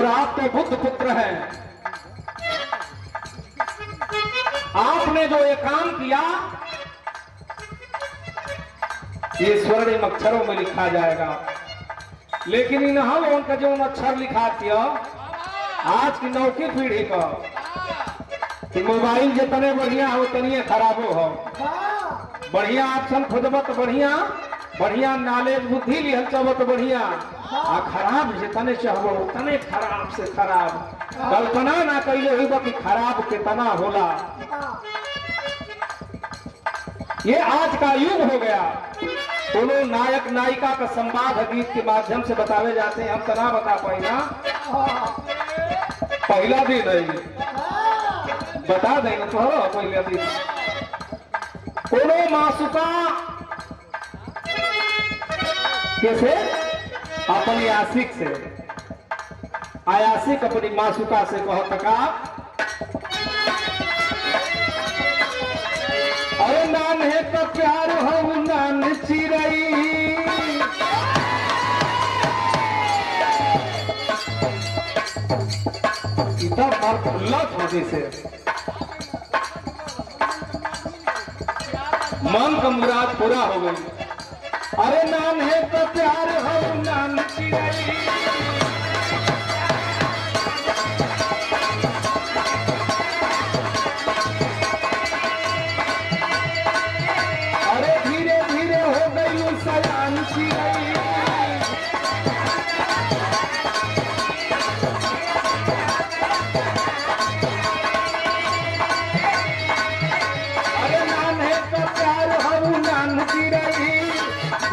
मित्र आप तो बुद्ध पुत्र हैं, आपने जो ये काम किया ये स्वर्णिम अक्षरों में लिखा जाएगा, लेकिन इन हम उनका जो अक्षर लिखा दिया आज की नौकी पीढ़ी का कि मोबाइल जितने बढ़िया हो उतनी खराबो हो। बढ़िया ऑप्शन खोजब तो बढ़िया बढ़िया नॉलेज बुद्धि लिहल चाहब तो बढ़िया, आ खराब जितने चाहब उतने खराब से खराब। कल्पना ना कहिए हुई कि खराब कितना होला। ये आज का युग हो गया। दोनों नायक नायिका का संवाद गीत के माध्यम से बतावे जाते हैं, हम तो ना बता पाए ना, पहला दिन है बता देंगे तो पहला दिन। दोनों मासुका कैसे अपनी आशिक से, आयासिक अपनी मासुका से कहत का अरे नाम है तो प्यार हो नान चिरई, इतना बार खुल्ला होने से मन का मुराद पूरा हो गई। अरे नाम है तो प्यार हो नान चिरई,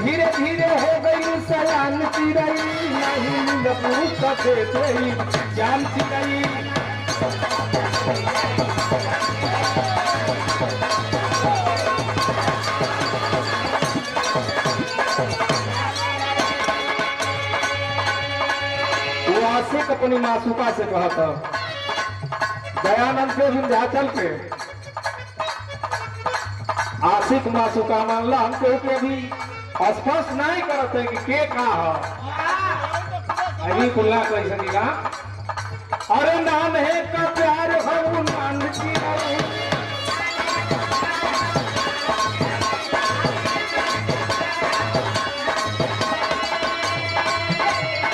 धीरे धीरे हो गई सयान चिरई, नहीं पूछते जान चिरई। वो आशिक अपनी मासूका से कहा था दयानंद के विंध्याचल पे, आशिक मासूका मानला हमको के भी स्पष्ट नहीं करते कि के का हो अभी खुला कोई सकेगा। अरे नाम है का प्यार हो नान चिरई,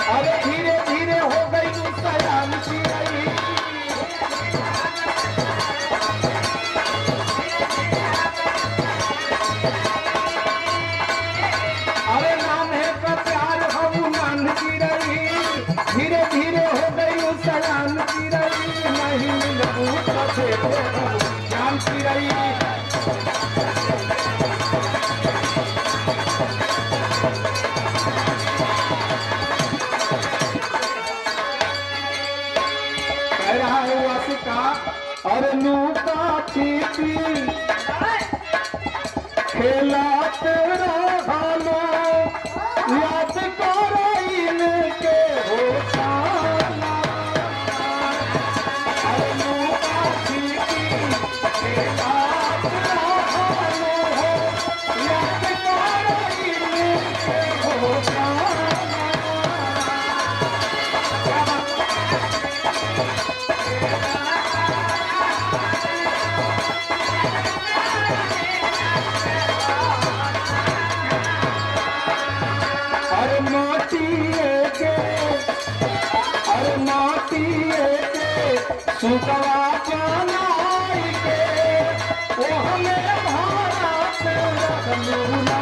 अरे धीरे धीरे हो गई सयान चिरई, धीरे धीरे हो गई सयान चिरई, नहीं पूछते जान चिरई। कह रहा है वासिका और नूका छिपी खेला तेरा हालो, याद करो इनके हो जाना। अरे नूका छिपी खेला तेरा हालो, याद करो इनके हो जाना। अरे माटी के सुगवा बनाई के वो हमें भारत रखलूना।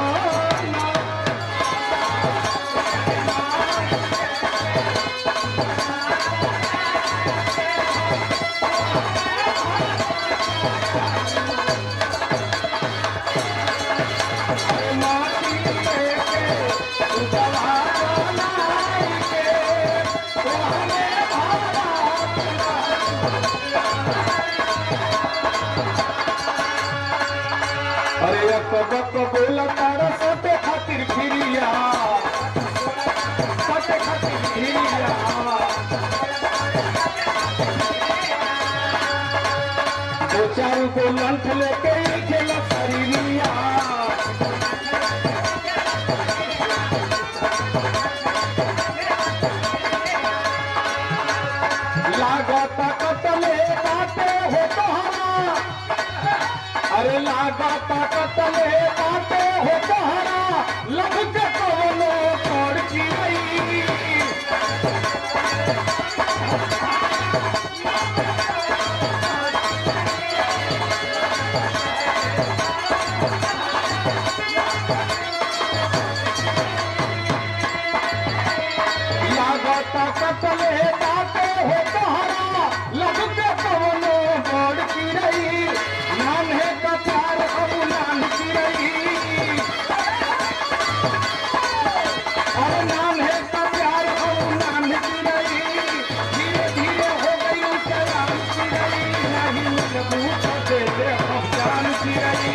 अरे कब बोला तारा सोते खातिर फिरिया, सोते खातिर फिरिया, दो चार को लंठ लेके खेला शरीरिया। लागत कतले बाटे हो तोहरा, अरे लागत कतले बाटे हो तोहरा, लब के कवनो तोड़ चिरई। कतले बाटे हो तोहरा, लब के कवनो तोड़ चिरई। नान्हे का प्यार अब नान चिरई, और नान्हे का प्यार अब नान चिरई। धीरे धीरे हो गई उतरान चिरई, नहीं पूछ दे दे पहचान चिरई।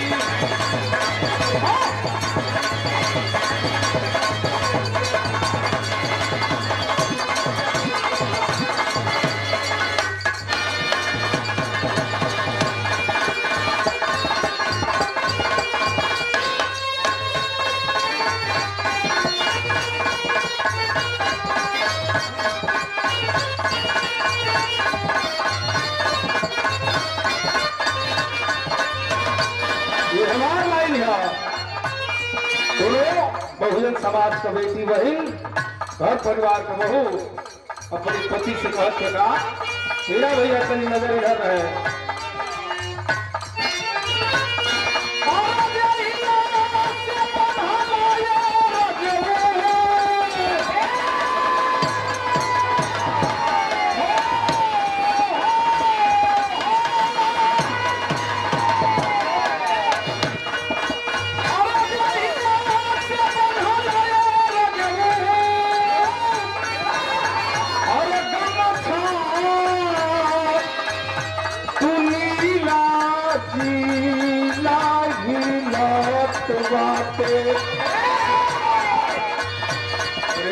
बहुजन समाज का बेटी बहन, घर परिवार का बहू अपने पति से कहते का मेरा भैया तनी नजर इधर है।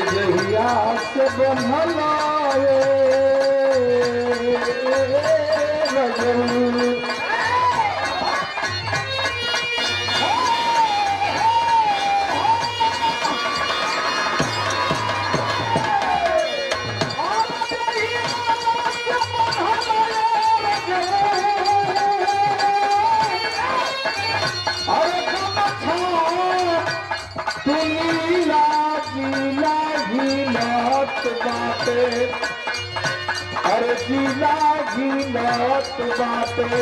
जहिया से बनलाए रजनी, अरे गीला गीलत बाटे,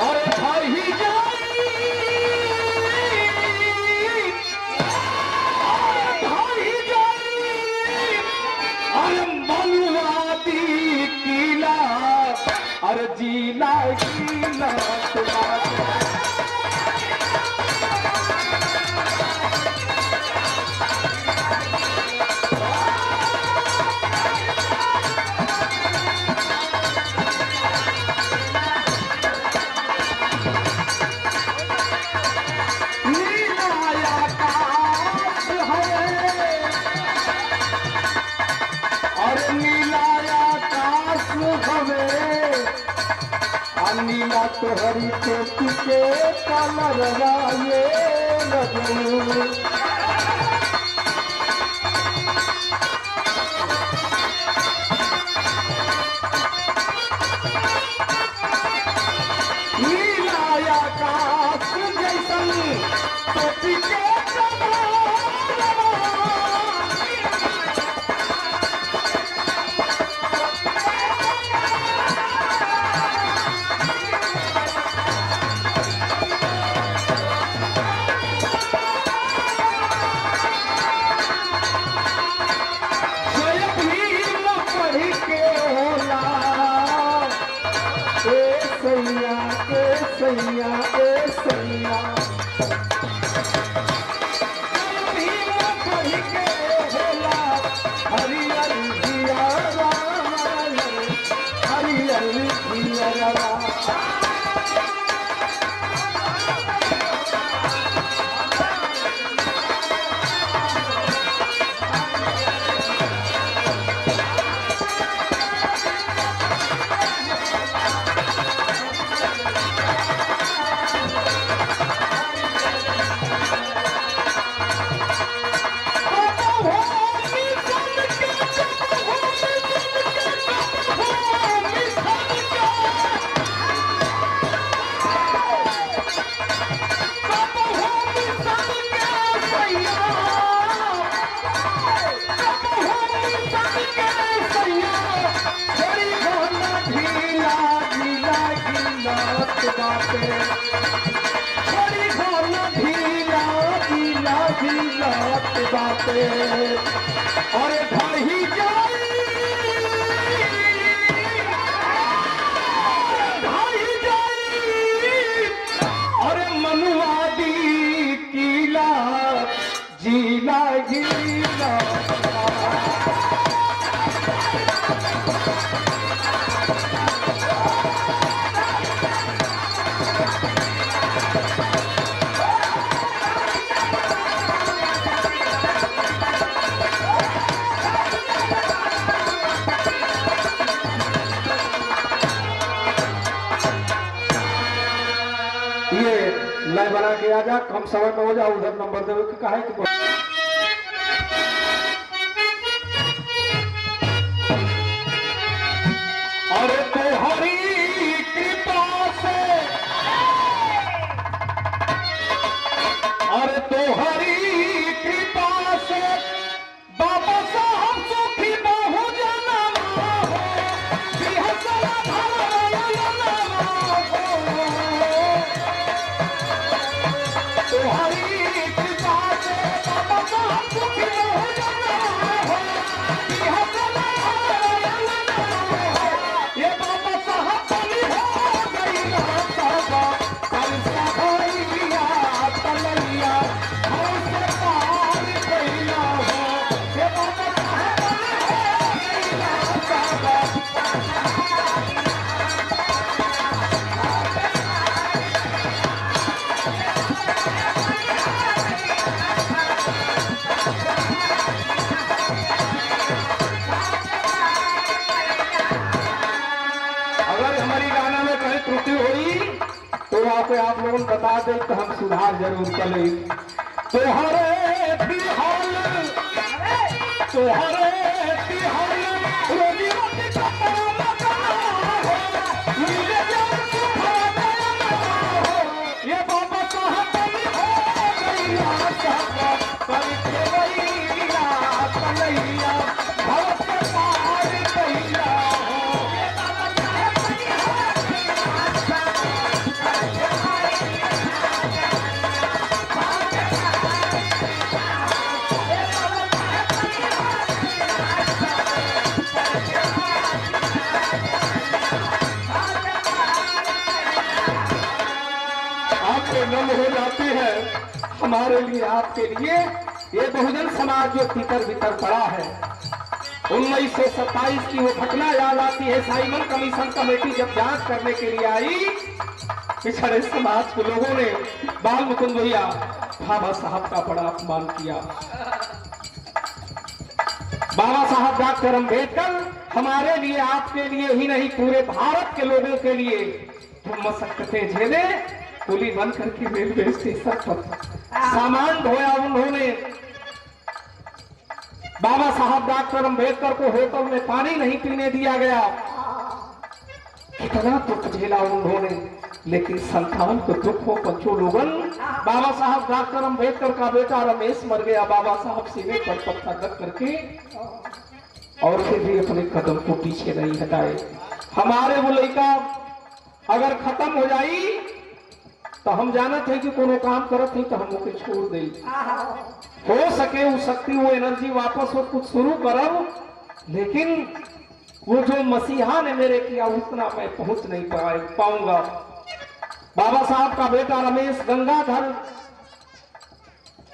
अरे भाई जाई, भाई जाई, अरे मनुवादी कीला, अरे जीला गीलत बाटे। नीला तोहरी चोटी के कलरवा ये लगू, नीला आकाश जैसन चोटी के बातें बड़ी घोना ढीला ढीला ढीला बातें और भाई जाई भाई जाई और मनुआदी कीला जीला गीला लय बना के आ जा, कम समय में हो जा, उधर नंबर देवे कि काहे कि अरे तोहरी कृपा से अरे तोहरी कृपा से बाबा साहब सुखी बहु जनमा हो बिहसला भरला तोहरी कृपा से बाबा साहब सुखी बहु जनमा हो बिहसला ये बाबा साहब बनी हो गई ना साहबा करसा भाई लिया तलैया हमसे पार कैला हो ये बाबा साहब बनी हो गई ना साहबा त्रुटि हुई तो आपको आप लोगों को बता दे तो हम सुधार जरूर करें। तोहरे बिहाल रोजी रोटी का मिले ये बाबा साहब बनी हो गई करके गईला कन्हैया भरत के पार कैला नम हो जाती है हमारे लिए आपके लिए ये बहुजन समाज जो भीतर भीतर पड़ा है। 1927 की वो घटना याद आती है। साइमन कमीशन कमेटी जब जांच करने के लिए आई, पिछड़े समाज के लोगों ने बाल मुकुंद भैया बाबा साहब का बड़ा अपमान किया। बाबा साहब डॉक्टर अम्बेडकर हमारे लिए आपके लिए ही नहीं पूरे भारत के लोगों के लिए जो मशक्कतें झेले, कुली बन करके रेलवे स्टेशन पर सामान ढोया उन्होंने। बाबा साहब डॉक्टर अम्बेडकर को होटल में पानी नहीं पीने दिया गया। कितना दुख झेला उन्होंने, लेकिन संतान को दुख हो बच्चों लोगन। बाबा साहब डॉक्टर अम्बेडकर का बेटा रमेश मर गया। बाबा साहब सीने पर पत्थर रख करके और फिर भी अपने कदम को पीछे नहीं हटाए। हमारे वो लड़का अगर खत्म हो जाई तो हम जानत है कि कोनो काम करत है तो हम ओके छोड़ दे। हो सके वो शक्ति वो एनर्जी वापस वो कुछ शुरू करब, लेकिन वो जो मसीहा ने मेरे किया उतना मैं पहुंच नहीं पाऊंगा। बाबा साहब का बेटा रमेश, गंगाधर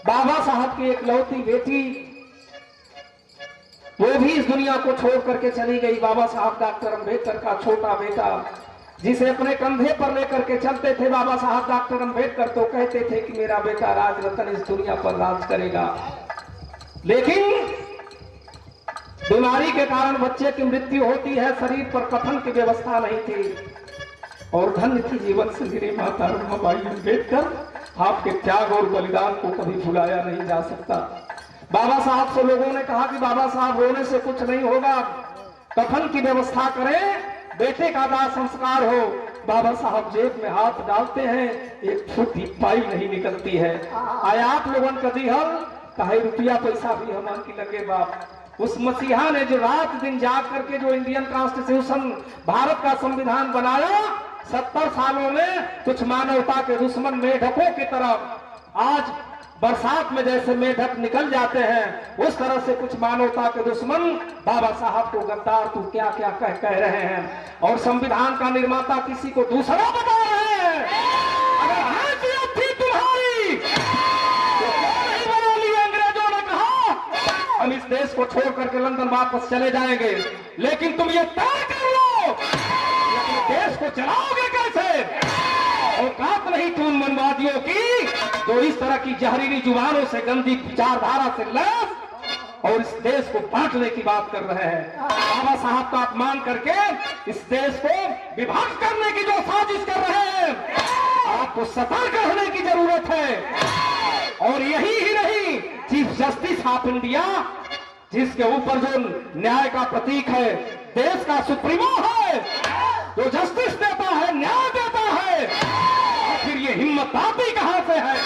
बाबा साहब की एकलौती बेटी, वो भी इस दुनिया को छोड़ करके चली गई। बाबा साहब डॉक्टर अम्बेडकर का छोटा बेटा, जिसे अपने कंधे पर लेकर के चलते थे बाबा साहब डॉक्टर अम्बेडकर, तो कहते थे कि मेरा बेटा राज रतन इस दुनिया पर राज करेगा। लेकिन बीमारी के कारण बच्चे की मृत्यु होती है, शरीर पर कफन की व्यवस्था नहीं थी। और धन्य थी जीवन से मेरी माता रमाबाई अम्बेडकर। आपके त्याग और बलिदान को कभी भुलाया नहीं जा सकता। बाबा साहब से लोगों ने कहा कि बाबा साहब रोने से कुछ नहीं होगा, कफन की व्यवस्था करें, बेटे का दाह संस्कार हो। बाबा साहब जेब में हाथ डालते हैं, एक फुटी पाई नहीं निकलती है। आए आप लोगों का दिहल कहे रुपया पैसा भी हमारे की लगे बाप। उस मसीहा ने जो रात दिन जाग करके जो इंडियन कॉन्स्टिट्यूशन भारत का संविधान बनाया, 70 सालों में कुछ मानवता के दुश्मन मेढकों की तरफ आज बरसात में जैसे मेढक निकल जाते हैं, उस तरह से कुछ मानवता के दुश्मन बाबा साहब को गद्दार तू क्या क्या कह रहे हैं और संविधान का निर्माता किसी को दूसरा बता रहे हैं। अगर हैसियत थी तुम्हारी तो क्यों नहीं बना ली? अंग्रेजों ने कहा हम इस देश को छोड़ करके लंदन वापस चले जाएंगे, लेकिन तुम ये तय कर लो देश को चलाओगे कैसे? औकात नहीं तुम मनवादियों की जो इस तरह की जहरीली जुबानों से गंदी विचारधारा से लैस और इस देश को बांटने की बात कर रहे हैं। बाबा साहब का अपमान करके इस देश को विभाजित करने की जो साजिश कर रहे हैं, आपको सतर्क रहने की जरूरत है। और यही ही नहीं, चीफ जस्टिस ऑफ इंडिया जिसके ऊपर जो न्याय का प्रतीक है, देश का सुप्रीमो है, जो जस्टिस देता है, न्याय देता है, फिर ये हिम्मत आती कहां से है?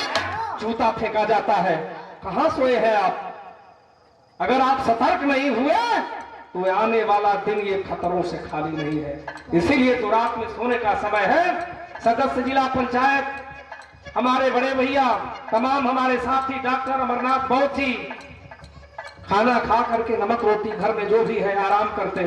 जूता फेंका जाता है। कहां सोए हैं आप? अगर आप सतर्क नहीं हुए तो आने वाला दिन ये खतरों से खाली नहीं है। इसीलिए तो रात में सोने का समय है। सदस्य जिला पंचायत, हमारे बड़े भैया, तमाम हमारे साथी डॉक्टर अमरनाथ बहुत ही खाना खा करके नमक रोटी घर में जो भी है आराम करते,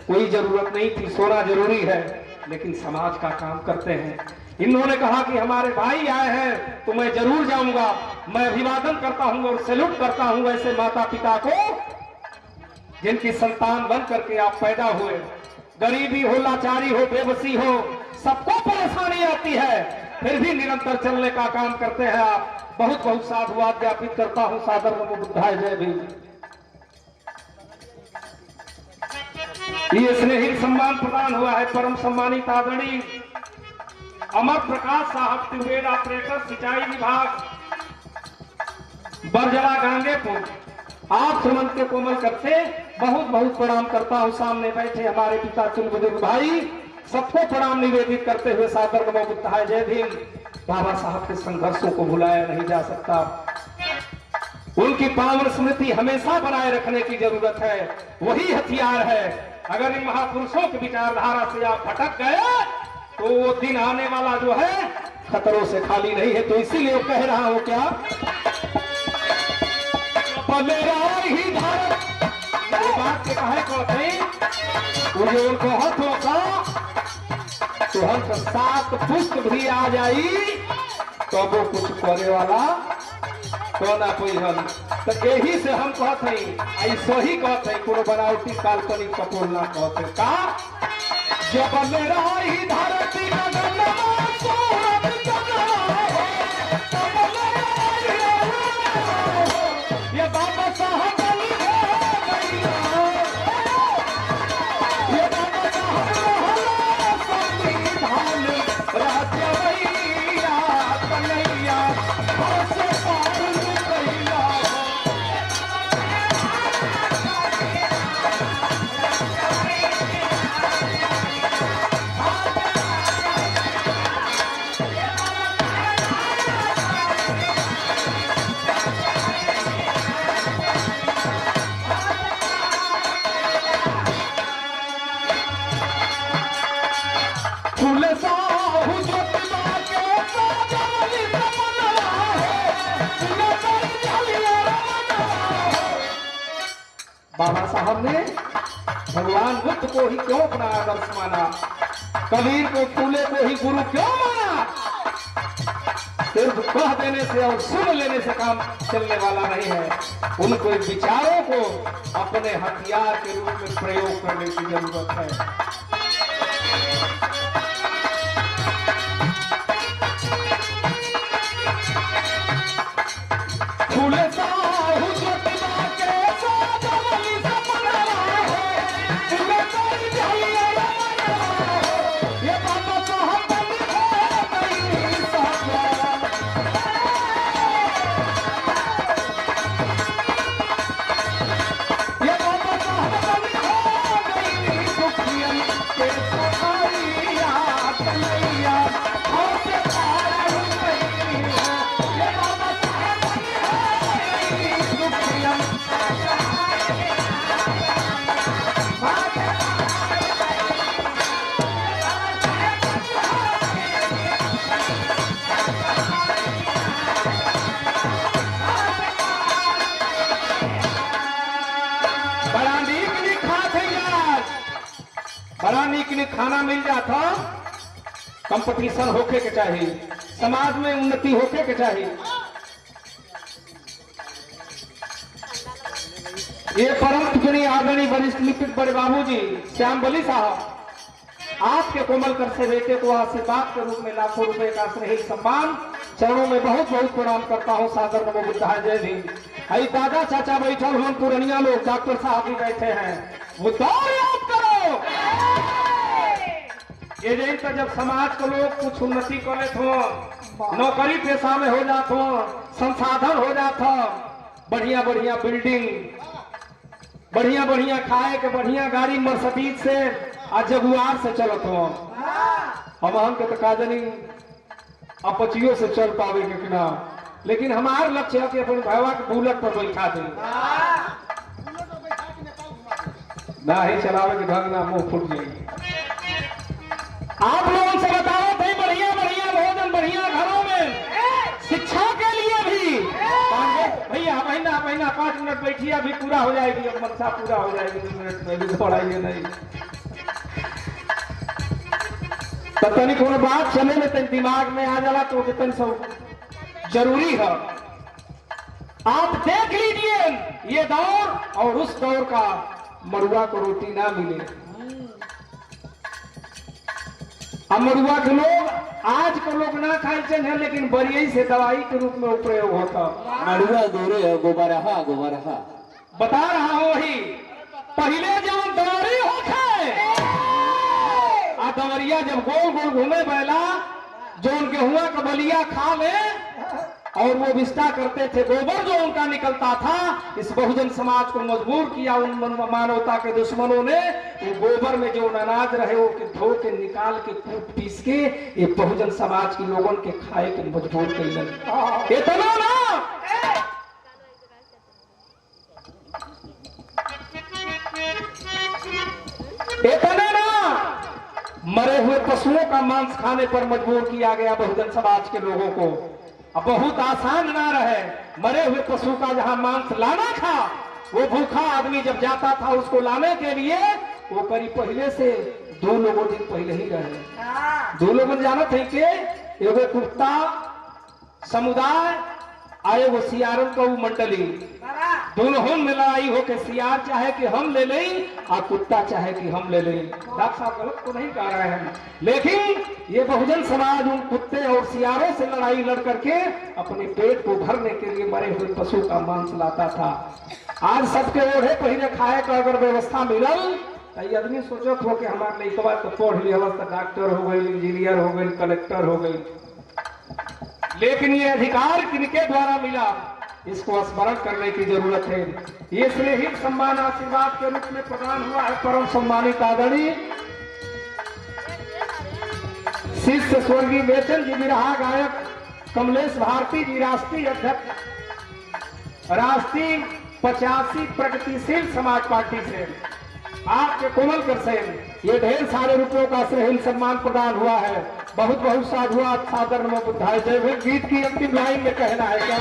कोई जरूरत नहीं थी, सोना जरूरी है, लेकिन समाज का काम करते हैं। इन्होंने कहा कि हमारे भाई आए हैं तो मैं जरूर जाऊंगा। मैं अभिवादन करता हूं और सैल्यूट करता हूं ऐसे माता पिता को जिनकी संतान बन करके आप पैदा हुए। गरीबी हो, लाचारी हो, बेबसी हो, सबको परेशानी आती है, फिर भी निरंतर चलने का काम करते हैं आप। बहुत बहुत साधुवाद ज्ञापित करता हूं। सादर नमो बुद्धाय, जय भीम। ये स्नेहित सम्मान प्रदान हुआ है परम सम्मानित आदरणीय अमर प्रकाश साहब, ट्यूबवेल ऑपरेटर, सिंचाई विभाग, बरजला गांगेपुर। आप सुमंत के कोमल कर से बहुत बहुत प्रणाम करता हूं। सामने बैठे हमारे पिता तुल बुजुर्ग भाई, सबको प्रणाम निवेदित करते हुए सादर नमो बुद्धाय, जय भीम। बाबा साहब के संघर्षों को भुलाया नहीं जा सकता। उनकी पावन स्मृति हमेशा बनाए रखने की जरूरत है। वही हथियार है। अगर इन महापुरुषों की विचारधारा से आप भटक गए तो वो दिन आने वाला जो है खतरों से खाली नहीं है। तो इसीलिए कह रहा हूं क्या, ही बात के कहे को मुझे उनको हाथों का तो हम सात पुष्ट भी आ जाई तो वो कुछ करे वाला तो ना कोई हम। तो यही से हम कहते हैं, ऐसा ही कहते हैं, कोनो बनावटी काल्पनिक कपोल ना कहते का जब मेरा ही धरती का गन्ना सूरत गन्ना तब ये बाबा साहब बाबा साहब ने भगवान बुद्ध को ही क्यों अपना आदर्श माना, कबीर को, फूले को ही गुरु क्यों माना? सिर्फ कह देने से और सुन लेने से काम चलने वाला नहीं है। उनको विचारों को अपने हथियार के रूप में प्रयोग करने की जरूरत है। बड़ा नीक नीक खाना मिल जाता, कंपटीशन होके के चाहिए, समाज में उन्नति होके के चाहिए। ये परम पूजनीय आदरणीय वरिष्ठ लिपिक बड़े बाबूजी श्याम बली साहब, आपके कोमल कर से बेटे को आशीर्वाद के रूप में लाखों रुपए का स्नेही सम्मान, चरणों में बहुत बहुत प्रणाम करता हूँ। सादर नमो बुद्धाय, जय भीम। आई दादा चाचा बैठल हम पुरनिया लोग, डॉक्टर साहब भी बैठे हैं, वो दौड़ याद करो। ये जैन तो जब समाज को लोग कुछ उन्नति करे हो, नौकरी पेशा में हो जात हो, संसाधन हो जात हो, बढ़िया बढ़िया बिल्डिंग, बढ़िया बढ़िया खाए के बढ़िया गाड़ी मर्सिडीज से आ जगुआर से चलत हो। हम के तो काजनी अपचियों से चल पावे के ना, लेकिन हमारा लक्ष्य है कि अपने भैया के बुलेट पर बैठा दे, ना ही चलावे के ढंग ना मुंह फूट जाएगी। आप लोगों से बताओ थे बढ़िया बढ़िया भोजन बढ़िया घरों में, शिक्षा के लिए भी भैया महीना महीना 5 मिनट बैठिए, अभी पूरा हो जाएगी, अब मनसा पूरा हो जाएगी 2 मिनट में भी पढ़ाइए नहीं। तो तनिक कोनो बात चले में तन दिमाग में आ जाला तो कितन सब जरूरी है। आप देख लीजिए ये दौर और उस दौर का मड़ुआ को रोटी ना मिले। अब मड़ुआ के लोग आज के लोग ना खाए हैं, लेकिन बरियई से दवाई के रूप में उपयोग होता। मड़ुआ गोरे गोबरहा गोबरहा बता रहा हूं, वही पहले जब दौरी होखे आ दवरिया जब गोल गोल घूमे बैला, जो उनके हुआ का बलिया खा ले और वो विस्ता करते थे, गोबर जो उनका निकलता था, इस बहुजन समाज को मजबूर किया उन मानवता के दुश्मनों ने। वो गोबर में जो अनाज रहे वो के धो के निकाल के कूट पीस के ये बहुजन समाज के लोगों के खाए के मजबूर कर इतना ना इतना ना मरे हुए पशुओं का मांस खाने पर मजबूर किया गया बहुजन समाज के लोगों को। अब बहुत आसान ना रहे, मरे हुए पशु का जहां मांस लाना था, वो भूखा आदमी जब जाता था उसको लाने के लिए, वो करीब पहले से 2 लोगों दिन पहले ही रहे। 2 लोगों जाना थे कि एगो कुत्ता समुदाय आए, वो सियारन का मंडली, दोनों में लड़ाई हो के सियार चाहे कि हम ले लें और कुत्ता चाहे कि हम ले लें। डॉक्टर साहब गलत तो नहीं कह रहे हैं, लेकिन ये बहुजन समाज उन कुत्ते और सियारों से लड़ाई लड़ करके अपने पेट को भरने के लिए मरे हुए पशु का मांस लाता था। आज सबके ओढ़े पहले खाए का अगर व्यवस्था मिलल तो आदमी सोचत हो कि हमारे लड़का तो पढ़ लिया, डॉक्टर हो गई, इंजीनियर हो गई, कलेक्टर हो गई, लेकिन ये अधिकार किनके द्वारा मिला, इसको स्मरण करने की जरूरत है। ये स्नेहित सम्मान आशीर्वाद के रूप में प्रदान हुआ है परम सम्मानित आदरणीय शिष्य स्वर्गीय बेचन जी बिरहा गायक कमलेश भारती जी, राष्ट्रीय अध्यक्ष राष्ट्रीय 85 प्रगतिशील समाज पार्टी से आपके कोमल कर से ये ढेर सारे रुपयों का स्नेहित सम्मान प्रदान हुआ है। बहुत बहुत साधुवाद, सादर नमो बुद्धाय, जय भीम। गीत की अंतिम लाइन में कहना है क्या?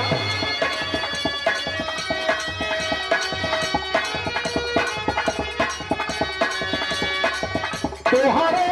तोहरे